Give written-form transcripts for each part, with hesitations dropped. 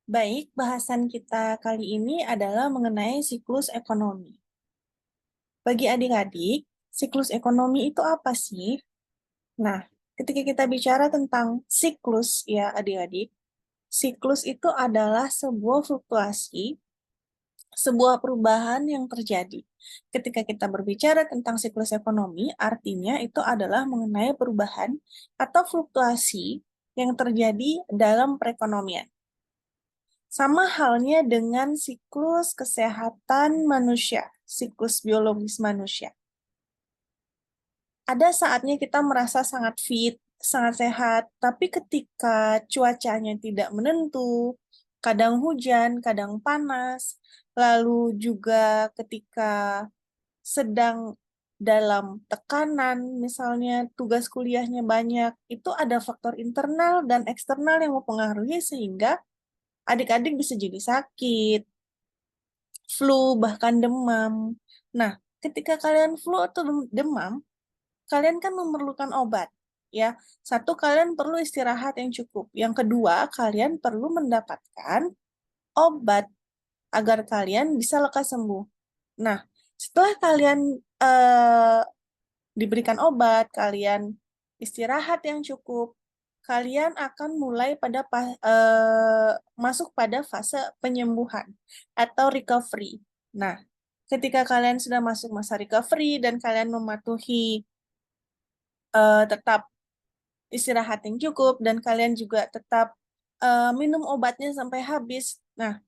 Baik, bahasan kita kali ini adalah mengenai siklus ekonomi. Bagi adik-adik, siklus ekonomi itu apa sih? Nah, ketika kita bicara tentang siklus ya adik-adik, siklus itu adalah sebuah fluktuasi, sebuah perubahan yang terjadi. Ketika kita berbicara tentang siklus ekonomi, artinya itu adalah mengenai perubahan atau fluktuasi yang terjadi dalam perekonomian. Sama halnya dengan siklus kesehatan manusia, siklus biologis manusia. Ada saatnya kita merasa sangat fit, sangat sehat, tapi ketika cuacanya tidak menentu, kadang hujan, kadang panas, lalu juga ketika sedang dalam tekanan, misalnya tugas kuliahnya banyak, itu ada faktor internal dan eksternal yang mempengaruhi sehingga adik-adik bisa jadi sakit, flu, bahkan demam. Nah, ketika kalian flu atau demam, kalian kan memerlukan obat. Ya, satu, kalian perlu istirahat yang cukup. Yang kedua, kalian perlu mendapatkan obat agar kalian bisa lekas sembuh. Nah, setelah kalian eh, diberikan obat, kalian istirahat yang cukup, kalian akan mulai masuk pada fase penyembuhan atau recovery. Nah, ketika kalian sudah masuk masa recovery dan kalian mematuhi tetap istirahat yang cukup dan kalian juga tetap minum obatnya sampai habis. Nah,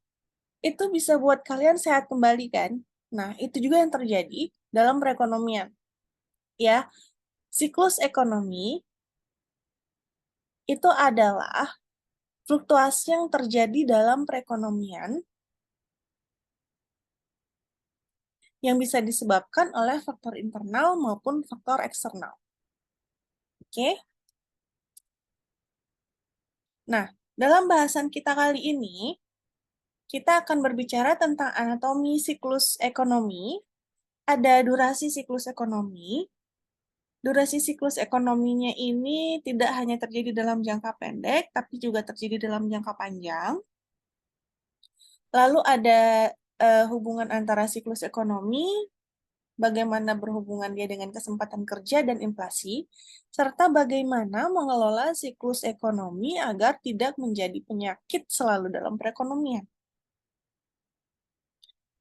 itu bisa buat kalian sehat kembali kan? Nah, itu juga yang terjadi dalam perekonomian. Ya, siklus ekonomi itu adalah fluktuasi yang terjadi dalam perekonomian yang bisa disebabkan oleh faktor internal maupun faktor eksternal. Oke? Nah, dalam bahasan kita kali ini, kita akan berbicara tentang anatomi siklus ekonomi, ada durasi siklus ekonomi. Durasi siklus ekonominya ini tidak hanya terjadi dalam jangka pendek, tapi juga terjadi dalam jangka panjang. Lalu ada hubungan antara siklus ekonomi, bagaimana berhubungan dia dengan kesempatan kerja dan inflasi, serta bagaimana mengelola siklus ekonomi agar tidak menjadi penyakit selalu dalam perekonomian.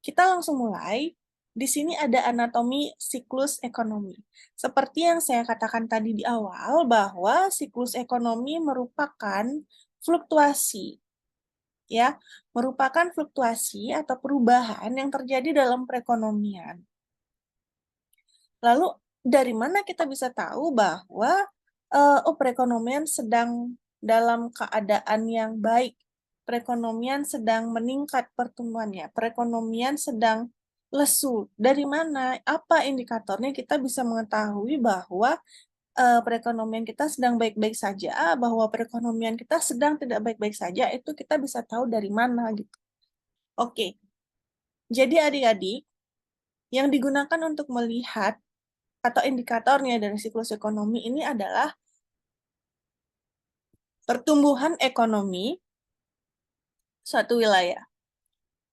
Kita langsung mulai. Di sini ada anatomi siklus ekonomi. Seperti yang saya katakan tadi di awal, bahwa siklus ekonomi merupakan fluktuasi, ya, merupakan fluktuasi atau perubahan yang terjadi dalam perekonomian. Lalu dari mana kita bisa tahu bahwa perekonomian sedang dalam keadaan yang baik, perekonomian sedang meningkat pertumbuhannya, perekonomian sedang lesu. Dari mana? Apa indikatornya kita bisa mengetahui bahwa perekonomian kita sedang baik-baik saja, bahwa perekonomian kita sedang tidak baik-baik saja, itu kita bisa tahu dari mana gitu. Oke, jadi adik-adik, yang digunakan untuk melihat atau indikatornya dari siklus ekonomi ini adalah pertumbuhan ekonomi suatu wilayah.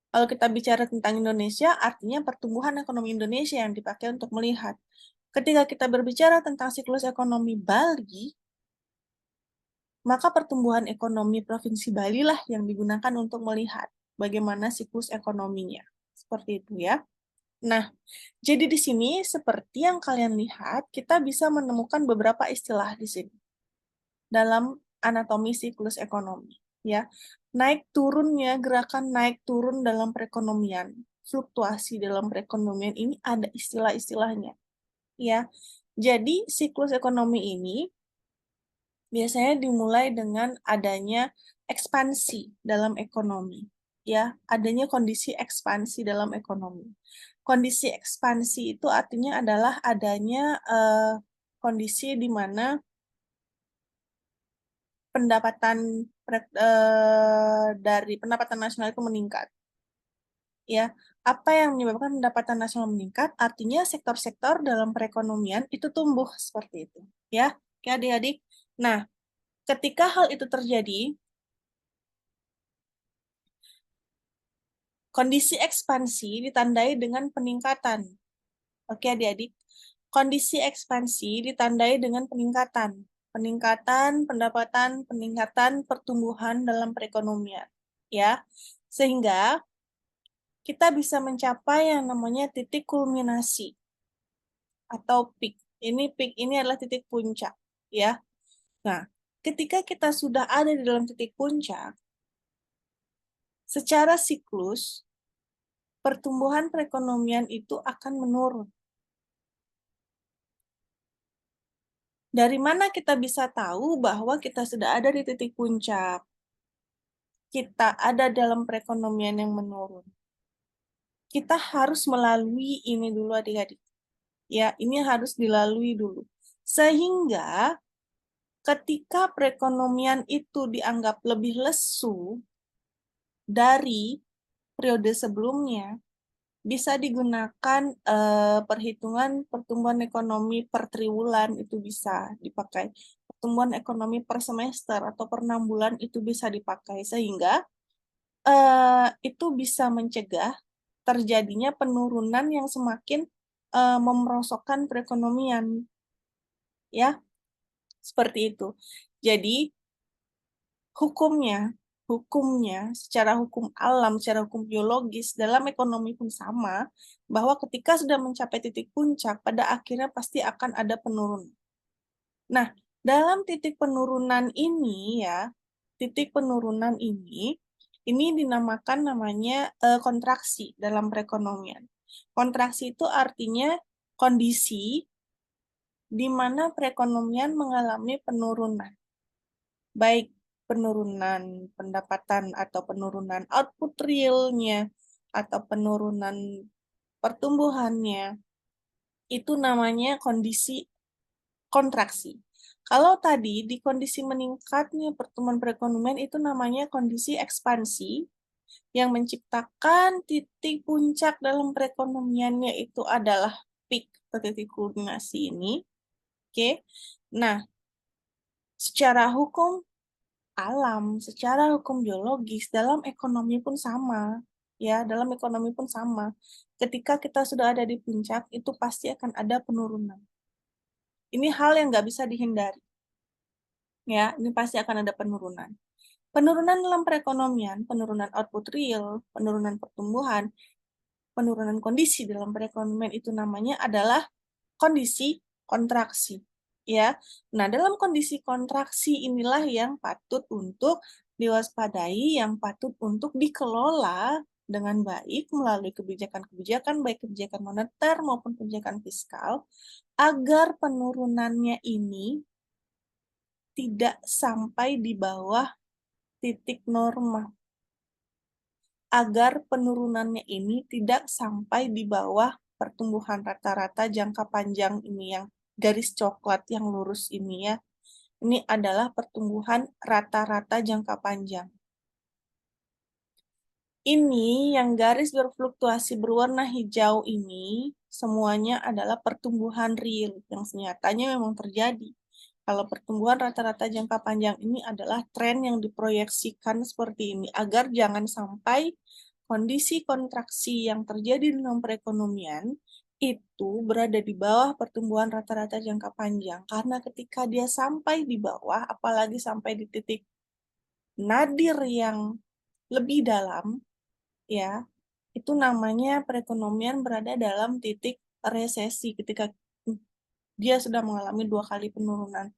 Kalau kita bicara tentang Indonesia, artinya pertumbuhan ekonomi Indonesia yang dipakai untuk melihat. Ketika kita berbicara tentang siklus ekonomi Bali, maka pertumbuhan ekonomi Provinsi Bali lah yang digunakan untuk melihat bagaimana siklus ekonominya. Seperti itu ya. Nah, jadi di sini seperti yang kalian lihat, kita bisa menemukan beberapa istilah di sini dalam anatomi siklus ekonomi, ya. Naik turunnya, gerakan naik turun dalam perekonomian, fluktuasi dalam perekonomian ini ada istilah-istilahnya, ya. Jadi siklus ekonomi ini biasanya dimulai dengan adanya ekspansi dalam ekonomi, ya, adanya kondisi ekspansi dalam ekonomi. Kondisi ekspansi itu artinya adalah adanya kondisi di mana pendapatan dari pendapatan nasional itu meningkat. Ya, apa yang menyebabkan pendapatan nasional meningkat? Artinya sektor-sektor dalam perekonomian itu tumbuh seperti itu. Ya, oke adik-adik. Nah, ketika hal itu terjadi, Kondisi ekspansi ditandai dengan peningkatan. Oke, adik-adik. Kondisi ekspansi ditandai dengan peningkatan. Peningkatan pendapatan, peningkatan pertumbuhan dalam perekonomian. Ya, sehingga kita bisa mencapai yang namanya titik kulminasi atau peak. Peak ini adalah titik puncak, ya. Nah, ketika kita sudah ada di dalam titik puncak, secara siklus pertumbuhan perekonomian itu akan menurun. Dari mana kita bisa tahu bahwa kita sudah ada di titik puncak? Kita ada dalam perekonomian yang menurun. Kita harus melalui ini dulu adik-adik. Ya, ini harus dilalui dulu. Sehingga ketika perekonomian itu dianggap lebih lesu dari periode sebelumnya, bisa digunakan perhitungan pertumbuhan ekonomi per triwulan, itu bisa dipakai. Pertumbuhan ekonomi per semester atau per 6 bulan itu bisa dipakai, sehingga itu bisa mencegah terjadinya penurunan yang semakin memerosotkan perekonomian, ya, seperti itu. Jadi hukumnya secara hukum alam, secara hukum biologis dalam ekonomi pun sama, bahwa ketika sudah mencapai titik puncak, pada akhirnya pasti akan ada penurunan. Nah, dalam titik penurunan ini ya, titik penurunan ini dinamakan namanya kontraksi dalam perekonomian. Kontraksi itu artinya kondisi di mana perekonomian mengalami penurunan, baik penurunan pendapatan atau penurunan output realnya atau penurunan pertumbuhannya, itu namanya kondisi kontraksi. Kalau tadi di kondisi meningkatnya pertumbuhan perekonomian itu namanya kondisi ekspansi yang menciptakan titik puncak dalam perekonomiannya itu adalah peak atau titik kulminasi ini. Oke. Nah, secara hukum alam, secara hukum biologis, dalam ekonomi pun sama. Ya, dalam ekonomi pun sama. Ketika kita sudah ada di puncak, itu pasti akan ada penurunan. Ini hal yang nggak bisa dihindari. Ya, ini pasti akan ada penurunan. Penurunan dalam perekonomian, penurunan output real, penurunan pertumbuhan, penurunan kondisi dalam perekonomian itu namanya adalah kondisi kontraksi. Ya. Nah, dalam kondisi kontraksi inilah yang patut untuk diwaspadai, yang patut untuk dikelola dengan baik melalui kebijakan-kebijakan, baik kebijakan moneter maupun kebijakan fiskal, agar penurunannya ini tidak sampai di bawah titik normal. Agar penurunannya ini tidak sampai di bawah pertumbuhan rata-rata jangka panjang ini, yang garis coklat yang lurus ini ya. Ini adalah pertumbuhan rata-rata jangka panjang. Ini yang garis berfluktuasi berwarna hijau ini semuanya adalah pertumbuhan real yang senyatanya memang terjadi. Kalau pertumbuhan rata-rata jangka panjang ini adalah tren yang diproyeksikan seperti ini, agar jangan sampai kondisi kontraksi yang terjadi dalam perekonomian itu berada di bawah pertumbuhan rata-rata jangka panjang. Karena ketika dia sampai di bawah, apalagi sampai di titik nadir yang lebih dalam, ya, itu namanya perekonomian berada dalam titik resesi ketika dia sudah mengalami 2 kali penurunan.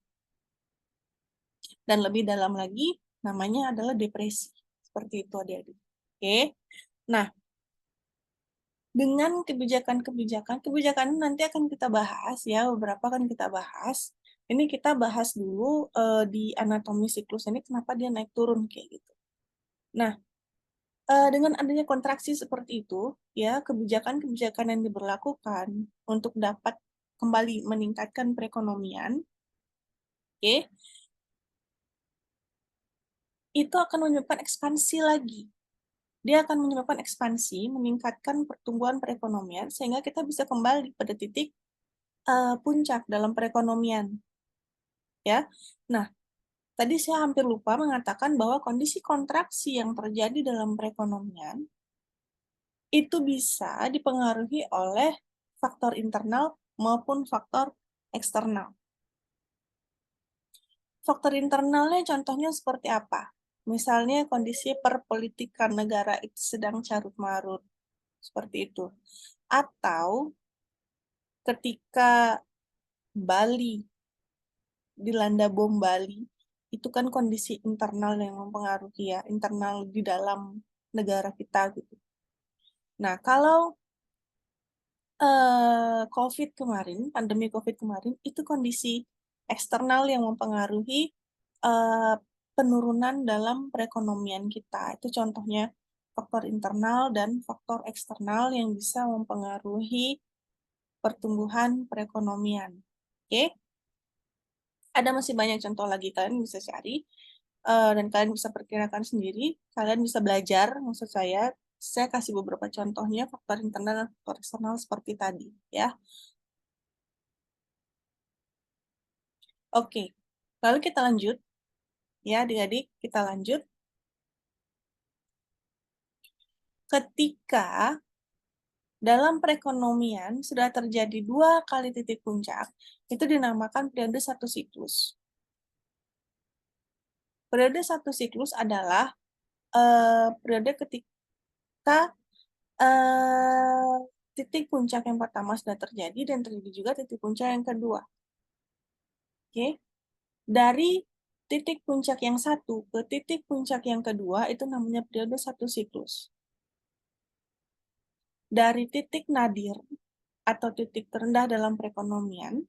Dan lebih dalam lagi, namanya adalah depresi. Seperti itu adik-adik. Oke. Nah, dengan kebijakan nanti akan kita bahas ya, beberapa akan kita bahas. Ini kita bahas dulu di anatomi siklus ini kenapa dia naik turun kayak gitu. Nah, dengan adanya kontraksi seperti itu, ya kebijakan-kebijakan yang diberlakukan untuk dapat kembali meningkatkan perekonomian, oke, itu akan menyebabkan ekspansi lagi. Dia akan menyebabkan ekspansi, meningkatkan pertumbuhan perekonomian, sehingga kita bisa kembali pada titik puncak dalam perekonomian. Ya, nah tadi saya hampir lupa mengatakan bahwa kondisi kontraksi yang terjadi dalam perekonomian itu bisa dipengaruhi oleh faktor internal maupun faktor eksternal. Faktor internalnya contohnya seperti apa? Misalnya kondisi perpolitikan negara itu sedang carut marut, seperti itu. Atau ketika Bali dilanda bom Bali, itu kan kondisi internal yang mempengaruhi ya, internal di dalam negara kita gitu. Nah, kalau COVID kemarin, pandemi COVID kemarin, itu kondisi eksternal yang mempengaruhi eh, penurunan dalam perekonomian kita. Itu contohnya faktor internal dan faktor eksternal yang bisa mempengaruhi pertumbuhan perekonomian. Oke, ada masih banyak contoh lagi, kalian bisa cari dan kalian bisa perkirakan sendiri. Kalian bisa belajar, maksud saya kasih beberapa contohnya faktor internal dan faktor eksternal seperti tadi, ya. Oke, lalu kita lanjut, ya adik-adik, kita lanjut. Ketika dalam perekonomian sudah terjadi 2 kali titik puncak, itu dinamakan periode satu siklus. Periode satu siklus adalah periode ketika titik puncak yang pertama sudah terjadi dan terjadi juga titik puncak yang kedua. Oke, dari titik puncak yang satu ke titik puncak yang kedua itu namanya periode satu siklus. Dari titik nadir atau titik terendah dalam perekonomian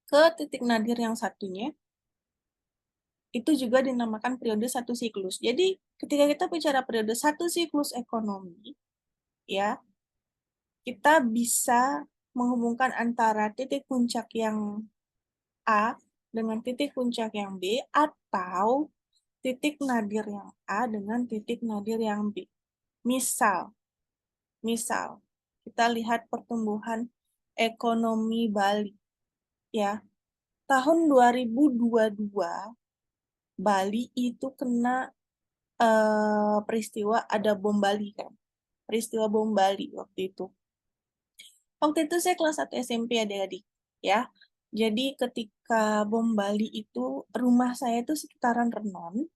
ke titik nadir yang satunya, itu juga dinamakan periode satu siklus. Jadi, ketika kita bicara periode satu siklus ekonomi, ya, kita bisa menghubungkan antara titik puncak yang A dengan titik puncak yang B, atau titik nadir yang A dengan titik nadir yang B. Misal, kita lihat pertumbuhan ekonomi Bali, ya. Tahun 2022, Bali itu kena peristiwa ada bom Bali kan. Peristiwa bom Bali waktu itu. Waktu itu saya kelas 1 SMP adik-adik, ya. Jadi ketika bom Bali itu rumah saya itu sekitaran Renon.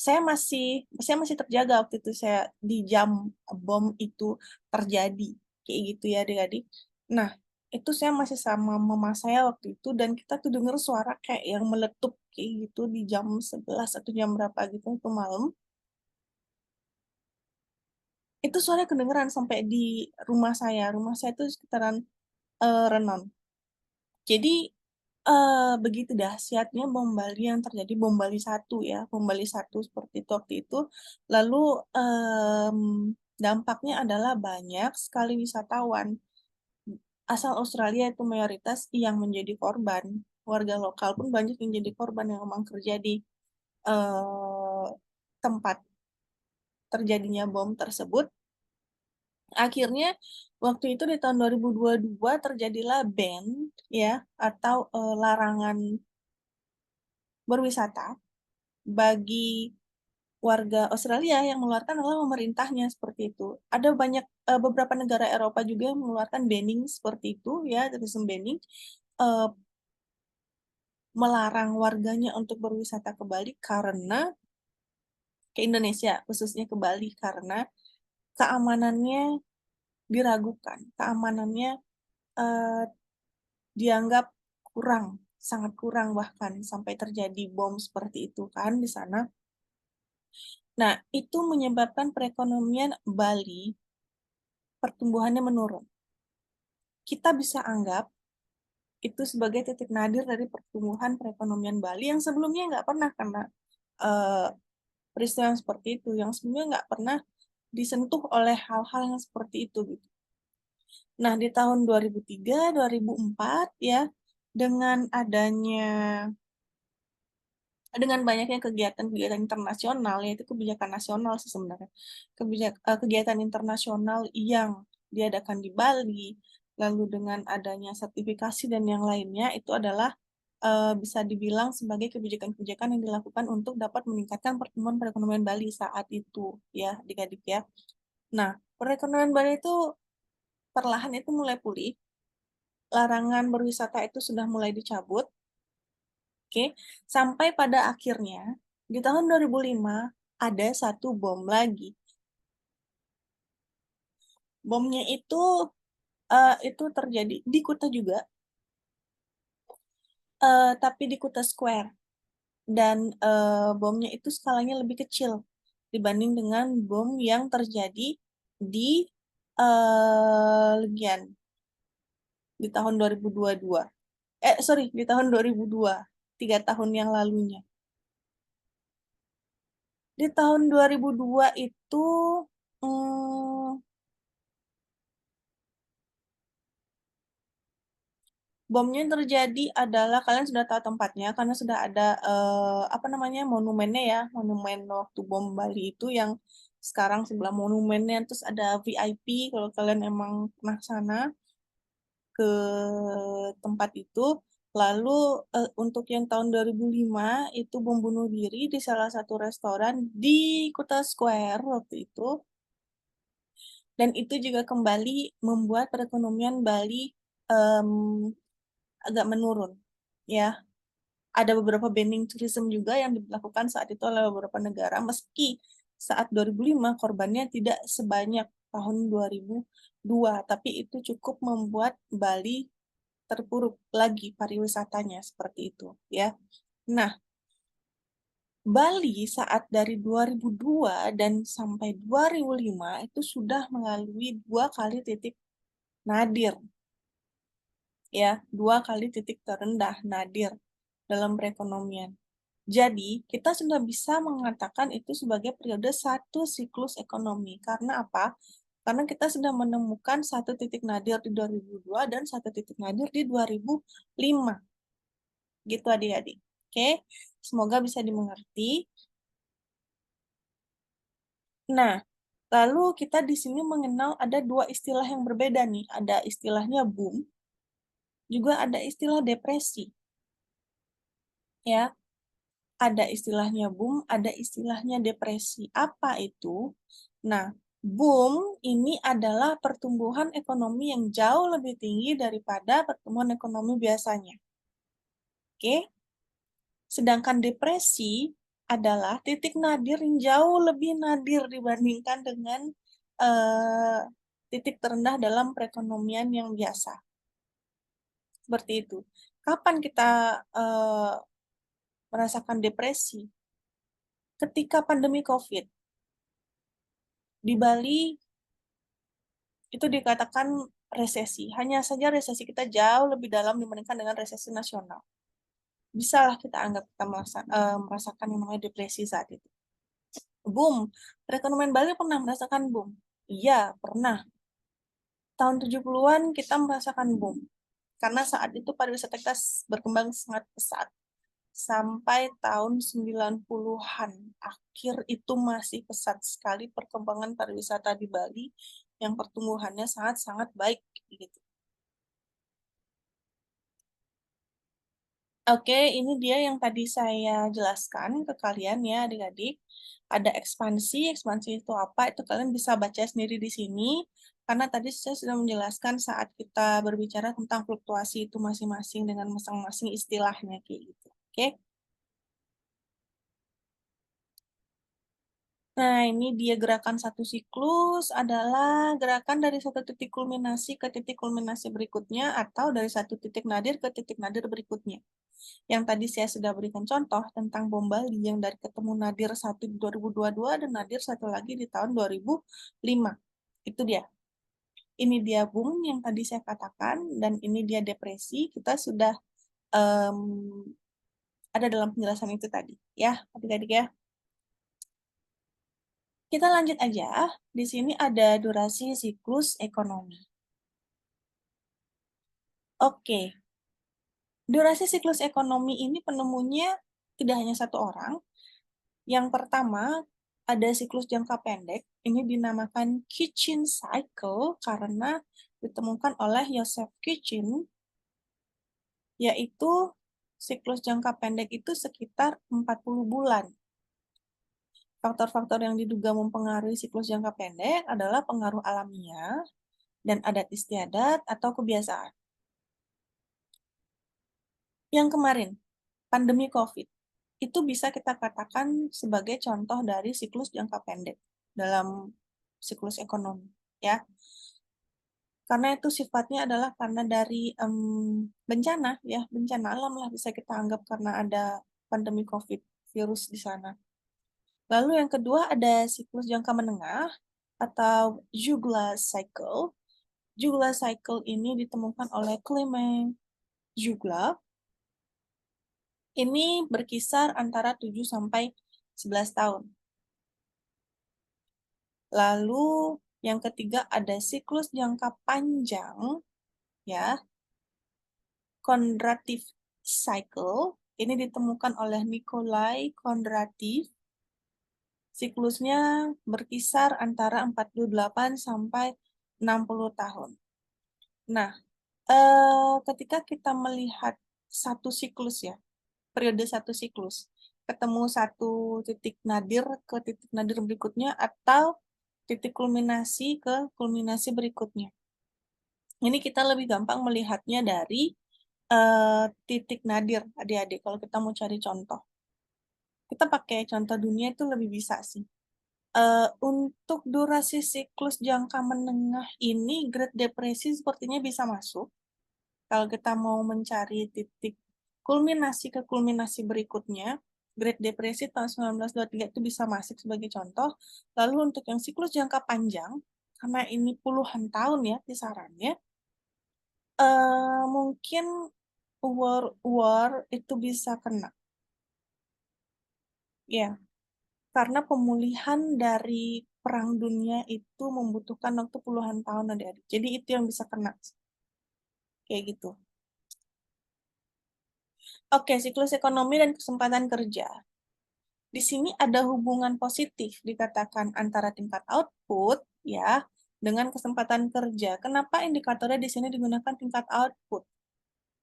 Saya masih terjaga waktu itu saya di jam bom itu terjadi kayak gitu ya adik-adik. Nah, itu saya masih sama mama saya waktu itu dan kita tuh denger suara kayak yang meletup kayak gitu di jam 11 atau jam berapa gitu itu malam. Itu suara kedengeran sampai di rumah saya. Rumah saya itu sekitaran Renon. Jadi begitu dahsyatnya bom Bali yang terjadi, bom Bali 1 ya, bom Bali 1 seperti itu waktu itu. Lalu dampaknya adalah banyak sekali wisatawan asal Australia itu mayoritas yang menjadi korban. Warga lokal pun banyak yang jadi korban yang memang kerja di eh, tempat terjadinya bom tersebut. Akhirnya waktu itu di tahun 2022 terjadilah ban ya atau larangan berwisata bagi warga Australia yang mengeluarkan adalah pemerintahnya seperti itu. Ada banyak beberapa negara Eropa juga yang mengeluarkan banning seperti itu ya, tourism banning, eh, melarang warganya untuk berwisata ke Bali karena ke Indonesia khususnya ke Bali karena keamanannya diragukan, keamanannya eh, dianggap kurang, sangat kurang bahkan sampai terjadi bom seperti itu kan di sana. Nah, itu menyebabkan perekonomian Bali pertumbuhannya menurun. Kita bisa anggap itu sebagai titik nadir dari pertumbuhan perekonomian Bali yang sebelumnya nggak pernah kena eh, peristiwa yang seperti itu, yang sebelumnya nggak pernah disentuh oleh hal-hal yang seperti itu gitu. Nah, di tahun 2003, 2004 ya, dengan adanya dengan banyaknya kegiatan-kegiatan internasional, yaitu kebijakan nasional sih sebenarnya, kegiatan internasional yang diadakan di Bali, lalu dengan adanya sertifikasi dan yang lainnya, itu adalah bisa dibilang sebagai kebijakan-kebijakan yang dilakukan untuk dapat meningkatkan pertumbuhan perekonomian Bali saat itu, ya, adik-adik ya. Nah, perekonomian Bali itu perlahan itu mulai pulih, larangan berwisata itu sudah mulai dicabut, oke, sampai pada akhirnya di tahun 2005 ada satu bom lagi. Bomnya itu terjadi di Kuta juga, tapi di Kuta Square. Dan bomnya itu skalanya lebih kecil dibanding dengan bom yang terjadi di Legian di tahun 2022. Sorry, di tahun 2002, 3 tahun yang lalunya. Di tahun 2002 itu hmm, bomnya yang terjadi adalah kalian sudah tahu tempatnya karena sudah ada apa namanya monumennya ya, monumen waktu bom Bali itu yang sekarang sebelah monumennya terus ada VIP kalau kalian emang pernah sana ke tempat itu. Lalu untuk yang tahun 2005 itu bom bunuh diri di salah satu restoran di Kuta Square waktu itu. Dan itu juga kembali membuat perekonomian Bali em, agak menurun. Ya, ada beberapa banning tourism juga yang dilakukan saat itu oleh beberapa negara, meski saat 2005 korbannya tidak sebanyak tahun 2002, tapi itu cukup membuat Bali terpuruk lagi pariwisatanya seperti itu, ya. Nah, Bali saat dari 2002 dan sampai 2005 itu sudah melalui 2 kali titik nadir, ya, 2 kali titik terendah nadir dalam perekonomian. Jadi, kita sudah bisa mengatakan itu sebagai periode satu siklus ekonomi. Karena apa? Karena kita sudah menemukan satu titik nadir di 2002 dan satu titik nadir di 2005. Gitu adik-adik. Oke, semoga bisa dimengerti. Nah, lalu kita di sini mengenal ada 2 istilah yang berbeda nih. Ada istilahnya boom, juga ada istilah depresi. Ya, ada istilahnya boom, ada istilahnya depresi. Apa itu? Nah, boom ini adalah pertumbuhan ekonomi yang jauh lebih tinggi daripada pertumbuhan ekonomi biasanya. Oke? Sedangkan depresi adalah titik nadir yang jauh lebih nadir dibandingkan dengan eh, titik terendah dalam perekonomian yang biasa. Seperti itu. Kapan kita eh, merasakan depresi? Ketika pandemi COVID. Di Bali itu dikatakan resesi. Hanya saja resesi kita jauh lebih dalam dibandingkan dengan resesi nasional. Bisalah kita anggap kita merasakan yang namanya depresi saat itu. Boom. Perekonomian Bali pernah merasakan boom. Iya, pernah. Tahun 70-an kita merasakan boom. Karena saat itu pariwisata kita berkembang sangat pesat. Sampai tahun 90-an akhir itu masih pesat sekali perkembangan pariwisata di Bali yang pertumbuhannya sangat-sangat baik gitu. Oke, ini dia yang tadi saya jelaskan ke kalian ya adik-adik. Ada ekspansi, ekspansi itu apa? Itu kalian bisa baca sendiri di sini. Karena tadi saya sudah menjelaskan saat kita berbicara tentang fluktuasi itu masing-masing dengan masing-masing istilahnya kayak gitu. Oke. Nah, ini dia gerakan satu siklus adalah gerakan dari satu titik kulminasi ke titik kulminasi berikutnya atau dari satu titik nadir ke titik nadir berikutnya. Yang tadi saya sudah berikan contoh tentang bom Bali yang dari ketemu nadir satu di 2022 dan nadir satu lagi di tahun 2005. Itu dia. Ini dia boom yang tadi saya katakan dan ini dia depresi. Kita sudah um, ada dalam penjelasan itu tadi. Ya, adik-adik ya. Kita lanjut aja. Di sini ada durasi siklus ekonomi. Oke, durasi siklus ekonomi ini penemunya tidak hanya satu orang. Yang pertama, ada siklus jangka pendek. Ini dinamakan Kitchen Cycle karena ditemukan oleh Joseph Kitchen, yaitu siklus jangka pendek itu sekitar 40 bulan. Faktor-faktor yang diduga mempengaruhi siklus jangka pendek adalah pengaruh alamiah dan adat istiadat atau kebiasaan. Yang kemarin, pandemi COVID, itu bisa kita katakan sebagai contoh dari siklus jangka pendek dalam siklus ekonomi, ya. Karena itu sifatnya adalah karena dari bencana, ya, bencana alam lah bisa kita anggap karena ada pandemi COVID virus di sana. Lalu yang kedua ada siklus jangka menengah atau Jugla cycle. Jugla cycle ini ditemukan oleh Clement Jugla. Ini berkisar antara 7 sampai 11 tahun. Lalu yang ketiga ada siklus jangka panjang, ya, Kondrativ cycle. Ini ditemukan oleh Nikolai Kondrativ. Siklusnya berkisar antara 48 sampai 60 tahun. Nah, ketika kita melihat satu siklus, ya, periode satu siklus, ketemu satu titik nadir ke titik nadir berikutnya atau titik kulminasi ke kulminasi berikutnya. Ini kita lebih gampang melihatnya dari titik nadir, adik-adik, kalau kita mau cari contoh. Kita pakai contoh dunia itu lebih bisa sih. Untuk durasi siklus jangka menengah ini, Great Depresi sepertinya bisa masuk. Kalau kita mau mencari titik kulminasi ke kulminasi berikutnya, Great Depresi tahun 1923 itu bisa masuk sebagai contoh. Lalu untuk yang siklus jangka panjang, karena ini puluhan tahun ya kisarannya, mungkin World War itu bisa kena. Ya, karena pemulihan dari Perang Dunia itu membutuhkan waktu puluhan tahun, adik-adik. Jadi itu yang bisa kena. Kayak gitu. Oke, siklus ekonomi dan kesempatan kerja. Di sini ada hubungan positif dikatakan antara tingkat output, ya, dengan kesempatan kerja. Kenapa indikatornya di sini digunakan tingkat output?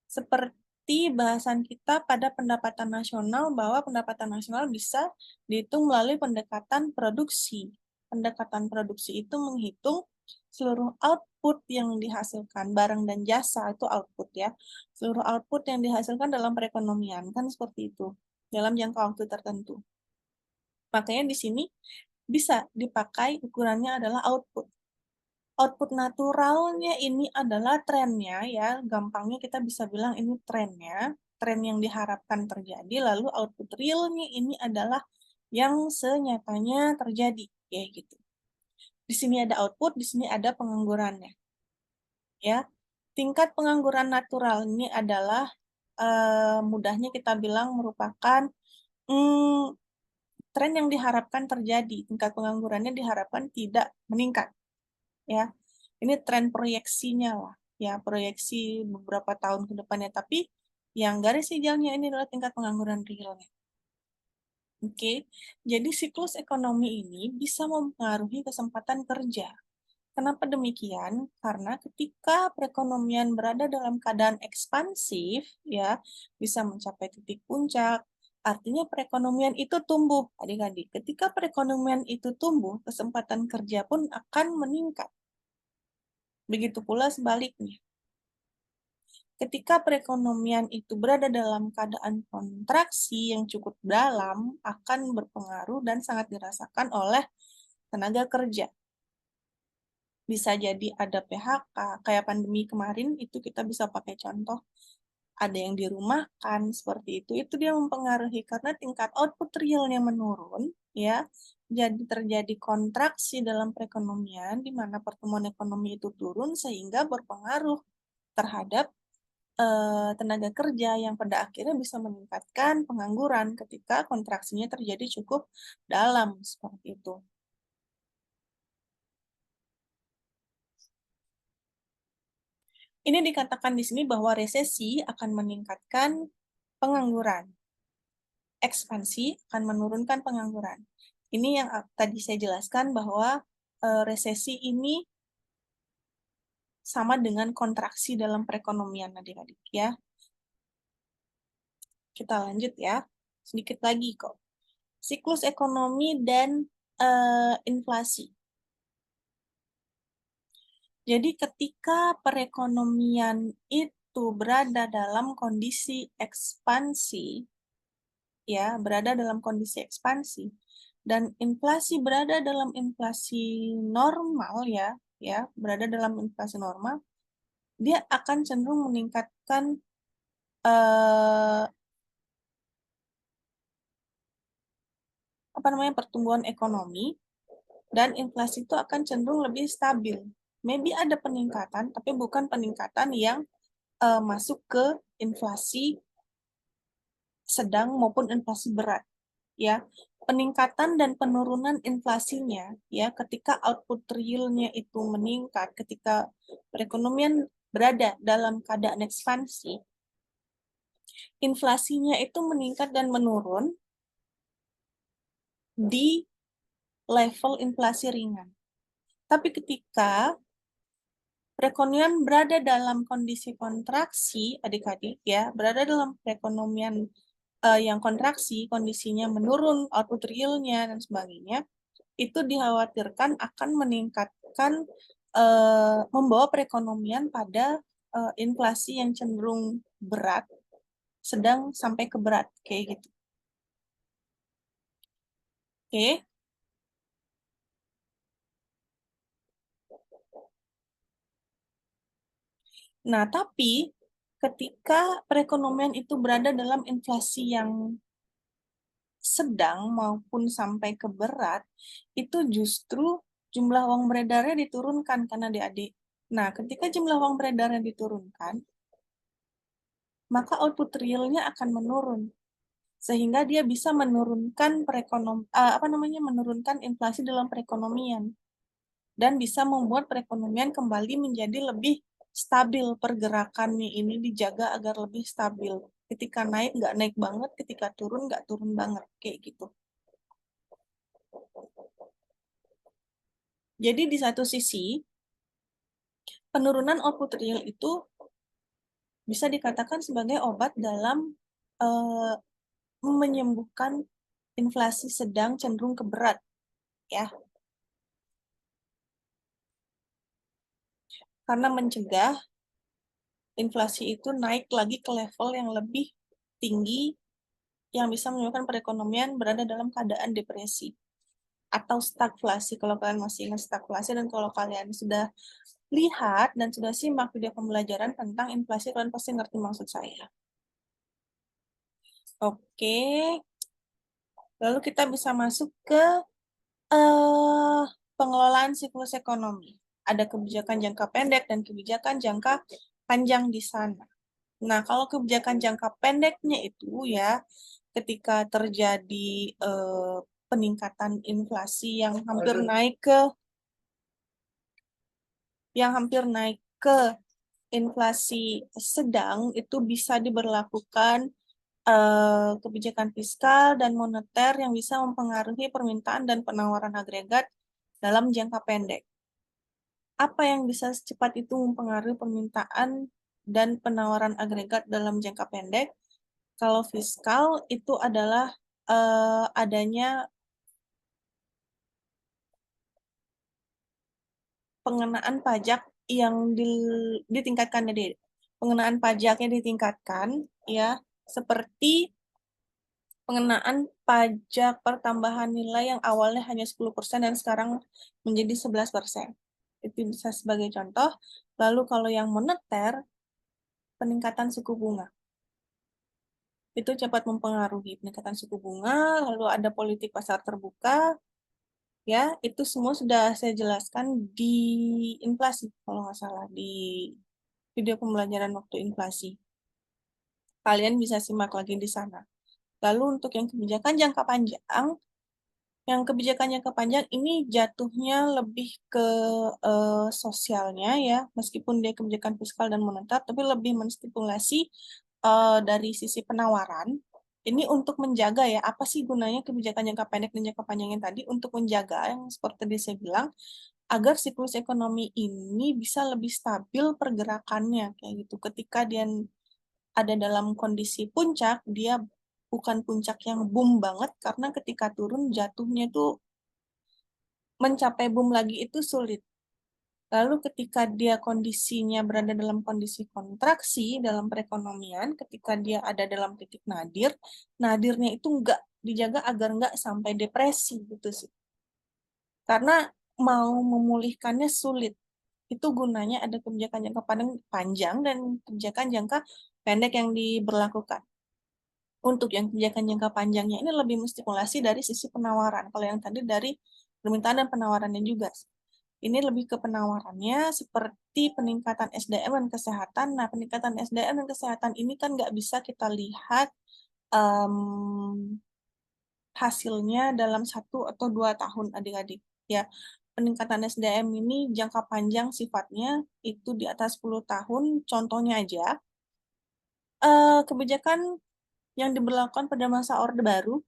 Seperti bahasan kita pada pendapatan nasional, bahwa pendapatan nasional bisa dihitung melalui pendekatan produksi. Pendekatan produksi itu menghitung seluruh output yang dihasilkan, barang dan jasa itu output, ya. Seluruh output yang dihasilkan dalam perekonomian, kan seperti itu, dalam jangka waktu tertentu. Makanya di sini bisa dipakai ukurannya adalah output. Output naturalnya ini adalah trennya, ya. Gampangnya kita bisa bilang ini trennya, tren yang diharapkan terjadi. Lalu output realnya ini adalah yang senyatanya terjadi, kayak gitu. Di sini ada output, di sini ada penganggurannya, ya. Tingkat pengangguran natural ini adalah mudahnya kita bilang merupakan tren yang diharapkan terjadi. Tingkat penganggurannya diharapkan tidak meningkat, ya. Ini tren proyeksinya lah, ya, proyeksi beberapa tahun ke depannya. Tapi yang garis hijaunya ini adalah tingkat pengangguran realnya. Oke, jadi siklus ekonomi ini bisa mempengaruhi kesempatan kerja. Kenapa demikian? Karena ketika perekonomian berada dalam keadaan ekspansif, ya, bisa mencapai titik puncak, artinya perekonomian itu tumbuh, adik-adik. Ketika perekonomian itu tumbuh, kesempatan kerja pun akan meningkat. Begitu pula sebaliknya. Ketika perekonomian itu berada dalam keadaan kontraksi yang cukup dalam, akan berpengaruh dan sangat dirasakan oleh tenaga kerja. Bisa jadi ada PHK, kayak pandemi kemarin itu kita bisa pakai contoh. Ada yang dirumahkan, seperti itu. Itu dia mempengaruhi karena tingkat output realnya menurun, ya. Jadi terjadi kontraksi dalam perekonomian, di mana pertumbuhan ekonomi itu turun, sehingga berpengaruh terhadap tenaga kerja yang pada akhirnya bisa meningkatkan pengangguran ketika kontraksinya terjadi cukup dalam, seperti itu. Ini dikatakan di sini bahwa resesi akan meningkatkan pengangguran. Ekspansi akan menurunkan pengangguran. Ini yang tadi saya jelaskan bahwa resesi ini sama dengan kontraksi dalam perekonomian, adik-adik, ya. Kita lanjut ya, sedikit lagi kok. Siklus ekonomi dan inflasi. Jadi ketika perekonomian itu berada dalam kondisi ekspansi, ya, berada dalam kondisi ekspansi, dan inflasi berada dalam inflasi normal, ya, berada dalam inflasi normal, dia akan cenderung meningkatkan pertumbuhan ekonomi, dan inflasi itu akan cenderung lebih stabil. Maybe ada peningkatan, tapi bukan peningkatan yang masuk ke inflasi sedang maupun inflasi berat. Ya, peningkatan dan penurunan inflasinya, ya, ketika output realnya itu meningkat, ketika perekonomian berada dalam keadaan ekspansi, inflasinya itu meningkat dan menurun di level inflasi ringan. Tapi ketika perekonomian berada dalam kondisi kontraksi, adik-adik, ya, berada dalam perekonomian yang kontraksi, kondisinya menurun, output realnya, dan sebagainya, itu dikhawatirkan akan meningkatkan, membawa perekonomian pada inflasi yang cenderung berat, sedang sampai ke berat, kayak gitu. Oke. Nah, tapi ketika perekonomian itu berada dalam inflasi yang sedang maupun sampai ke berat, itu justru jumlah uang beredarnya diturunkan kan adik-adik. Nah, ketika jumlah uang beredarnya diturunkan, maka output realnya akan menurun. Sehingga dia bisa menurunkan menurunkan inflasi dalam perekonomian. Dan bisa membuat perekonomian kembali menjadi lebih stabil, pergerakannya ini dijaga agar lebih stabil. Ketika naik, nggak naik banget, ketika turun, nggak turun banget, kayak gitu. Jadi di satu sisi, penurunan output real itu bisa dikatakan sebagai obat dalam menyembuhkan inflasi sedang cenderung ke berat, ya. Karena mencegah inflasi itu naik lagi ke level yang lebih tinggi yang bisa menyebabkan perekonomian berada dalam keadaan depresi atau stagflasi kalau kalian masih ingat stagflasi, dan kalau kalian sudah lihat dan sudah simak video pembelajaran tentang inflasi, kalian pasti ngerti maksud saya. Oke, lalu kita bisa masuk ke pengelolaan siklus ekonomi. Ada kebijakan jangka pendek dan kebijakan jangka panjang di sana. Nah, kalau kebijakan jangka pendeknya itu ya, ketika terjadi peningkatan inflasi yang hampir naik ke inflasi sedang, itu bisa diberlakukan kebijakan fiskal dan moneter yang bisa mempengaruhi permintaan dan penawaran agregat dalam jangka pendek. Apa yang bisa secepat itu mempengaruhi permintaan dan penawaran agregat dalam jangka pendek? Kalau fiskal itu adalah adanya pengenaan pajak yang ditingkatkan, jadi pengenaan pajaknya ditingkatkan, ya, seperti pengenaan pajak pertambahan nilai yang awalnya hanya 10% dan sekarang menjadi 11%. Itu bisa sebagai contoh. Lalu kalau yang moneter, peningkatan suku bunga. Itu cepat mempengaruhi peningkatan suku bunga, lalu ada politik pasar terbuka, ya, itu semua sudah saya jelaskan di inflasi, kalau nggak salah, di video pembelajaran waktu inflasi. Kalian bisa simak lagi di sana. Lalu untuk yang kebijakan jangka panjang, ini jatuhnya lebih ke sosialnya, ya, meskipun dia kebijakan fiskal dan moneter, tapi lebih menstipulasi dari sisi penawaran. Ini untuk menjaga, ya, apa sih gunanya kebijakan jangka pendek dan jangka panjang yang tadi, untuk menjaga yang seperti tadi saya bilang, agar siklus ekonomi ini bisa lebih stabil pergerakannya, kayak gitu. Ketika dia ada dalam kondisi puncak, dia bukan puncak yang boom banget, karena ketika turun jatuhnya tuh mencapai boom lagi itu sulit. Lalu ketika dia kondisinya berada dalam kondisi kontraksi dalam perekonomian, ketika dia ada dalam titik nadir, nadirnya itu nggak dijaga agar nggak sampai depresi gitu sih. Karena mau memulihkannya sulit. Itu gunanya ada kebijakan jangka panjang dan kebijakan jangka pendek yang diberlakukan. Untuk yang kebijakan jangka panjangnya ini lebih menstimulasi dari sisi penawaran. Kalau yang tadi dari permintaan dan penawarannya juga. Ini lebih ke penawarannya seperti peningkatan SDM dan kesehatan. Nah, peningkatan SDM dan kesehatan ini kan nggak bisa kita lihat hasilnya dalam 1 atau 2 tahun adik-adik. Ya, peningkatan SDM ini jangka panjang sifatnya, itu di atas 10 tahun. Contohnya aja, kebijakan yang diberlakukan pada masa Orde Baru,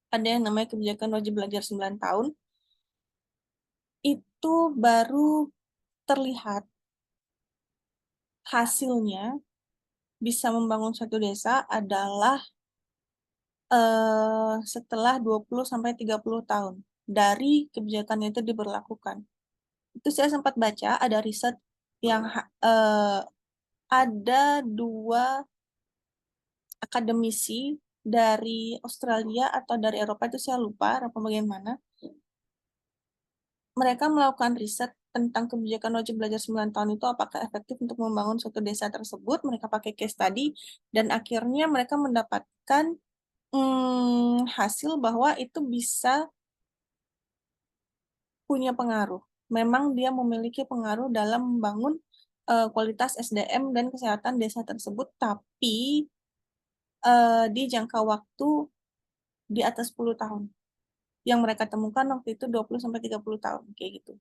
ada yang namanya kebijakan wajib belajar 9 tahun, itu baru terlihat hasilnya bisa membangun suatu desa adalah setelah 20 sampai 30 tahun dari kebijakan itu diberlakukan. Itu saya sempat baca ada riset yang ada 2 akademisi dari Australia atau dari Eropa, itu saya lupa apa bagaimana. Mereka melakukan riset tentang kebijakan wajib belajar 9 tahun itu apakah efektif untuk membangun suatu desa tersebut. Mereka pakai case study dan akhirnya mereka mendapatkan hasil bahwa itu bisa punya pengaruh. Memang dia memiliki pengaruh dalam membangun kualitas SDM dan kesehatan desa tersebut, tapi di jangka waktu di atas 10 tahun. Yang mereka temukan waktu itu 20 sampai 30 tahun, kayak gitu.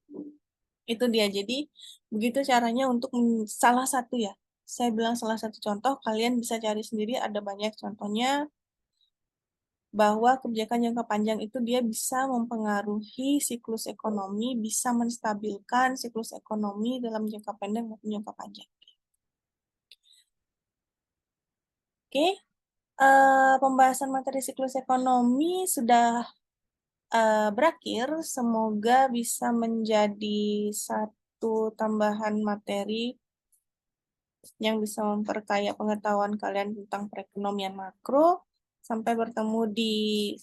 Itu dia. Jadi, begitu caranya untuk salah satu ya. Saya bilang salah satu contoh, kalian bisa cari sendiri, ada banyak contohnya bahwa kebijakan jangka panjang itu dia bisa mempengaruhi siklus ekonomi, bisa menstabilkan siklus ekonomi dalam jangka pendek maupun jangka panjang. Oke, pembahasan materi siklus ekonomi sudah berakhir. Semoga bisa menjadi satu tambahan materi yang bisa memperkaya pengetahuan kalian tentang perekonomian makro. Sampai bertemu di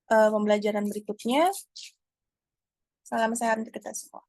pembelajaran berikutnya. Salam sehat untuk kita semua.